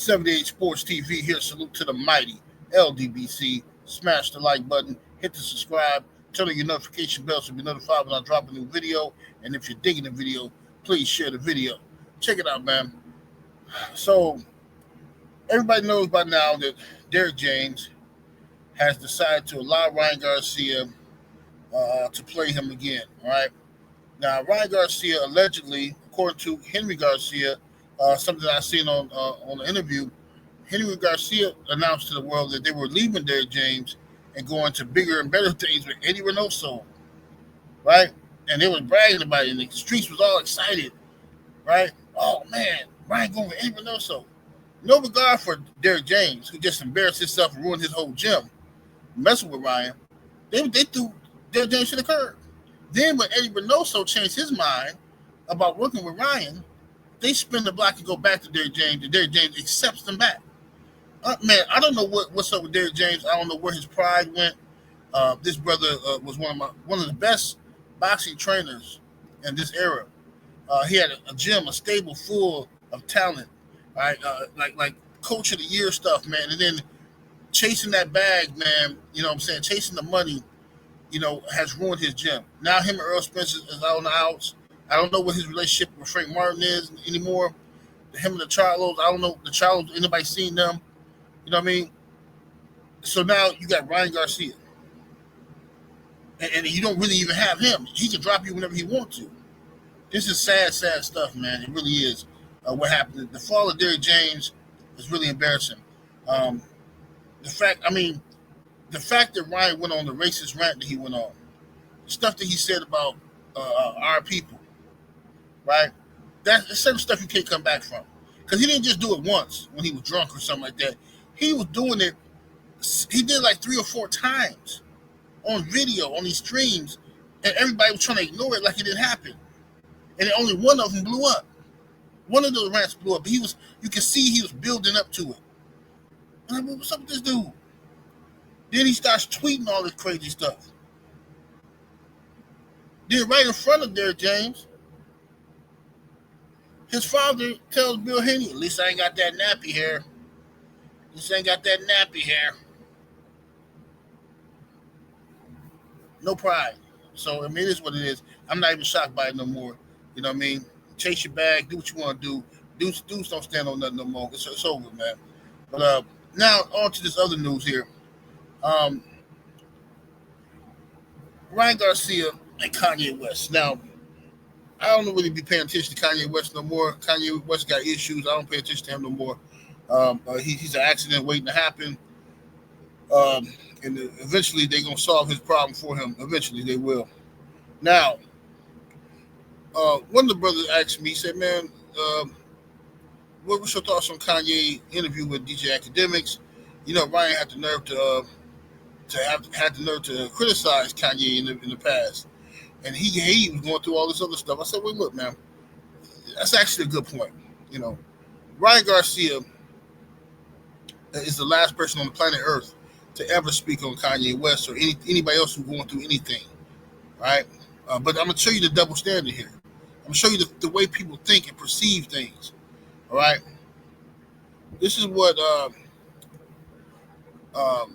78 Sports TV here. Salute to the mighty LDBC. Smash the like button, hit the subscribe, turn on your notification bell so you'll be notified when I drop a new video. And if you're digging the video, please share the video. Check it out, man. So, everybody knows by now that Derrick James has decided to allow Ryan Garcia to play him again. All right. Now, Ryan Garcia allegedly, according to Henry Garcia, something I seen on the interview, Henry Garcia announced to the world that they were leaving Derrick James and going to bigger and better things with Eddie Reynoso, right? And they were bragging about it, and the streets was all excited, right? Oh man, Ryan going with Eddie Reynoso. No regard for Derrick James, who just embarrassed himself and ruined his whole gym, messing with Ryan. They threw Derrick James to the curb. Then when Eddie Reynoso changed his mind about working with Ryan, they spin the block and go back to Derrick James, and Derrick James accepts them back. Man, I don't know what's up with Derrick James. I don't know where his pride went. This brother was one of the best boxing trainers in this era. He had a gym, a stable full of talent, right? Like coach of the year stuff, man. And then chasing that bag, man. You know what I'm saying? Chasing the money, has ruined his gym. Now him and Earl Spence is out on the outs. I don't know what his relationship with Frank Martin is anymore. Him and the Charlos, I don't know the Charlos. Anybody seen them? You know what I mean? So now you got Ryan Garcia. And you don't really even have him. He can drop you whenever he wants to. This is sad stuff, man. It really is. What happened. The fall of Derrick James is really embarrassing. The fact that Ryan went on the racist rant that he went on, the stuff that he said about our people, right? That's certain stuff you can't come back from. Because he didn't just do it once when he was drunk or something like that. He was doing it, he did like 3 or 4 times on video, on these streams, and everybody was trying to ignore it like it didn't happen. And only one of them blew up. One of those rants blew up. You can see he was building up to it. And I'm like, what's up with this dude? Then he starts tweeting all this crazy stuff. Then right in front of Derrick James, his father tells Bill Haney, at least I ain't got that nappy hair. At least I ain't got that nappy hair. No pride. So, it is what it is. I'm not even shocked by it no more. You know what I mean? Chase your bag. Do what you want to do. Dudes don't stand on nothing no more. It's over, man. But now, on to this other news here. Ryan Garcia and Kanye West. Now, I don't really be paying attention to Kanye West no more. Kanye West got issues. I don't pay attention to him no more. He's an accident waiting to happen. And eventually they're going to solve his problem for him. Eventually they will. Now, one of the brothers asked me, he said, man, what's your thoughts on Kanye interview with DJ Academics? Ryan had the nerve to criticize Kanye in the past. And he was going through all this other stuff. I said, well, look, man, that's actually a good point. Ryan Garcia is the last person on the planet Earth to ever speak on Kanye West or anybody else who's going through anything, right? But I'm going to show you the double standard here. I'm going to show you the way people think and perceive things, all right? This is what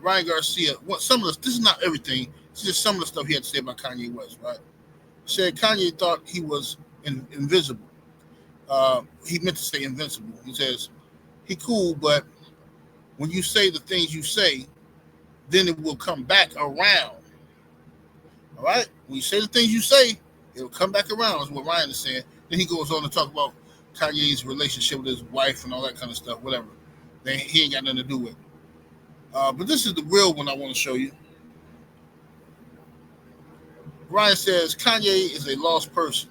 Ryan Garcia, this is not everything, this is just some of the stuff he had to say about Kanye West, right? He said Kanye thought he was invisible. He meant to say invincible. He says, he cool, but when you say the things you say, then it will come back around. All right? When you say the things you say, it'll come back around, is what Ryan is saying. Then he goes on to talk about Kanye's relationship with his wife and all that kind of stuff, whatever. He ain't got nothing to do with it. But this is the real one I want to show you. Ryan says Kanye is a lost person.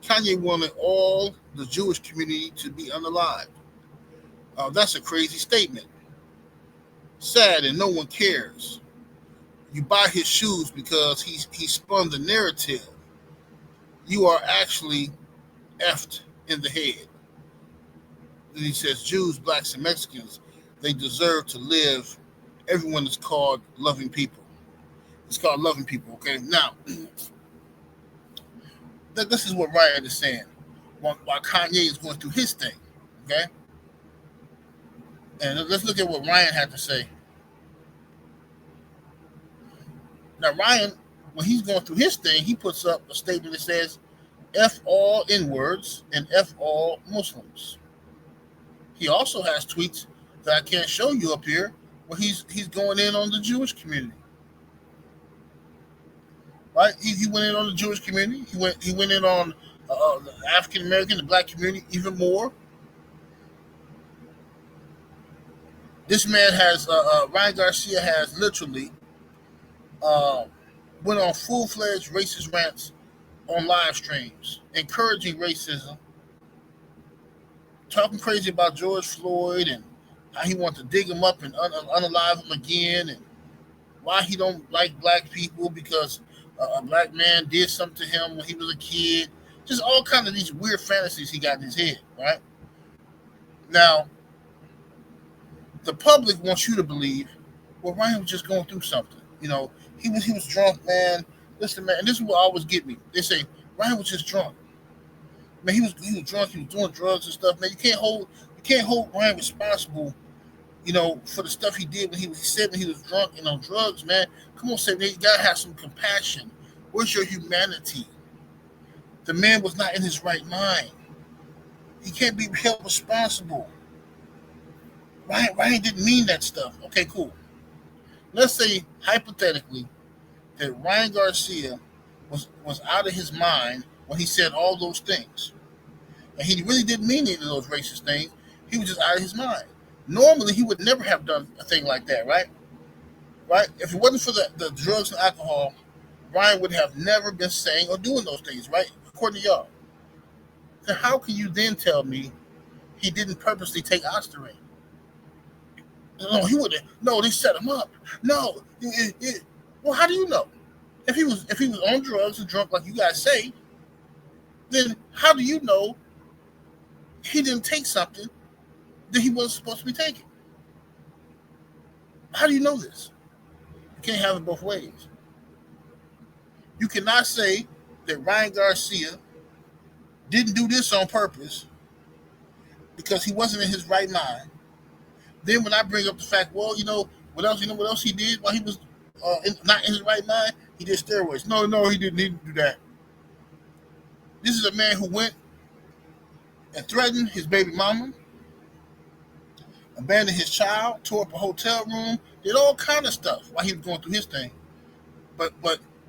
Kanye wanted all the Jewish community to be unalived. That's a crazy statement. Sad and no one cares. You buy his shoes because he spun the narrative. You are actually effed in the head. Then he says Jews, blacks, and Mexicans, they deserve to live. Everyone is called loving people. It's called loving people, okay? Now, this is what Ryan is saying while Kanye is going through his thing, okay? And let's look at what Ryan had to say. Now, Ryan, when he's going through his thing, he puts up a statement that says, F all N-words and F all Muslims. He also has tweets that I can't show you up here where he's going in on the Jewish community. Right? He went in on the Jewish community. He went in on the African American, the black community even more. This man has Ryan Garcia has literally uh, went on full-fledged racist rants on live streams, encouraging racism, talking crazy about George Floyd and how he wants to dig him up and unalive him again, and why he don't like black people because a black man did something to him when he was a kid. Just all kind of these weird fantasies he got in his head, right? Now, the public wants you to believe, well, Ryan was just going through something. You know, he was drunk, man. Listen, man, and this is what always get me. They say Ryan was just drunk. Man, he was drunk. He was doing drugs and stuff. Man, you can't hold Ryan responsible, you know, for the stuff he did when he said when he was drunk and on drugs. Man, come on, say, man, you gotta have some compassion. Where's your humanity? The man was not in his right mind. He can't be held responsible. Ryan didn't mean that stuff. Okay, cool. Let's say hypothetically that Ryan Garcia was out of his mind when he said all those things. And he really didn't mean any of those racist things. He was just out of his mind. Normally, he would never have done a thing like that, right? Right? If it wasn't for the drugs and alcohol, Ryan would have never been saying or doing those things, right? According to y'all. So how can you then tell me he didn't purposely take Ostarine? No, he wouldn't. No, they set him up. No. Well, how do you know? If he was on drugs and drunk like you guys say, then how do you know he didn't take something that he wasn't supposed to be taking? How do you know this? You can't have it both ways. You cannot say that Ryan Garcia didn't do this on purpose because he wasn't in his right mind. Then when I bring up the fact, well, you know what else he did while he was not in his right mind? He did steroids. No, he didn't do that. This is a man who went and threatened his baby mama, abandoned his child, tore up a hotel room, did all kind of stuff while he was going through his thing. But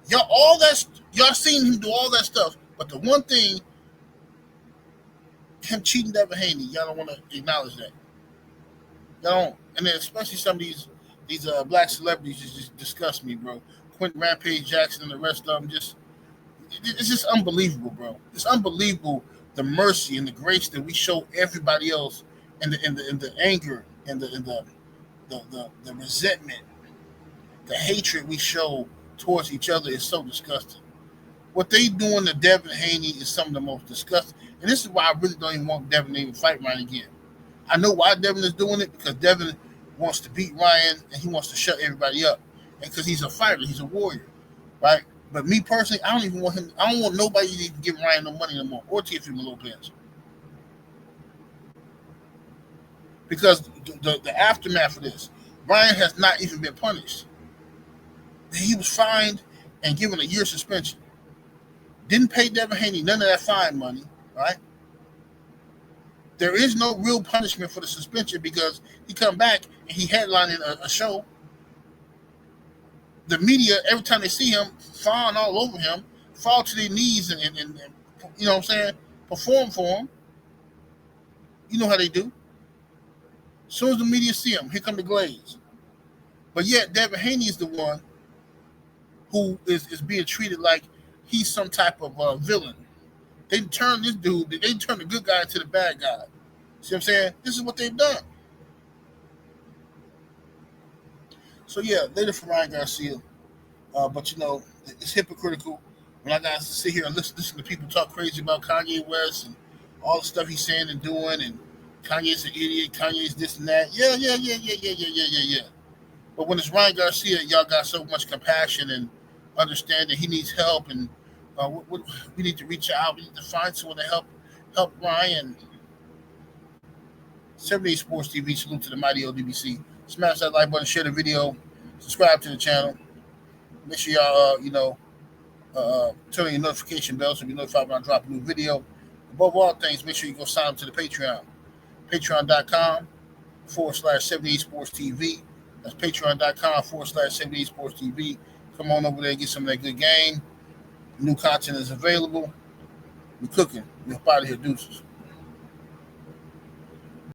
y'all seen him do all that stuff. But the one thing, him cheating Devin Haney, y'all don't want to acknowledge that. Y'all don't. And then especially some of these black celebrities just disgust me, bro. Quentin Rampage Jackson and the rest of them it's just unbelievable, bro. It's unbelievable the mercy and the grace that we show everybody else, and the anger and the resentment, the hatred we show towards each other is so disgusting. What they doing to Devin Haney is some of the most disgusting. And this is why I really don't even want Devin to even fight Ryan again. I know why Devin is doing it, because Devin wants to beat Ryan and he wants to shut everybody up. And because he's a fighter, he's a warrior, right? But me personally, I don't want nobody to even give Ryan no money no more, or Teofimo Lopez. Because the aftermath of this, Ryan has not even been punished. He was fined and given a year suspension. Didn't pay Devin Haney none of that fine money, right? There is no real punishment for the suspension because he come back and he headlining a show. The media, every time they see him, fawn all over him, fall to their knees and you know what I'm saying, perform for him. You know how they do. As soon as the media see him, here come the glaze. But yet, Devin Haney is the one who is being treated like he's some type of villain. They turn this dude, they turn the good guy into the bad guy. See what I'm saying? This is what they've done. So yeah, later for Ryan Garcia. But you know, it's hypocritical when I got to sit here and listen to people talk crazy about Kanye West and all the stuff he's saying and doing, and Kanye's an idiot, Kanye's this and that. Yeah. But when it's Ryan Garcia, y'all got so much compassion and understanding he needs help, and we need to reach out. We need to find someone to help Ryan. 78 Sports TV, salute to the mighty LDBC. Smash that like button, share the video, subscribe to the channel. Make sure y'all, turn on your notification bell so you'll be notified when I drop a new video. Above all things, make sure you go sign up to the Patreon. Patreon.com/78 Sports TV. That's patreon.com/78 Sports TV. Come on over there and get some of that good game. New content is available. We're cooking. We're out of here, deuces.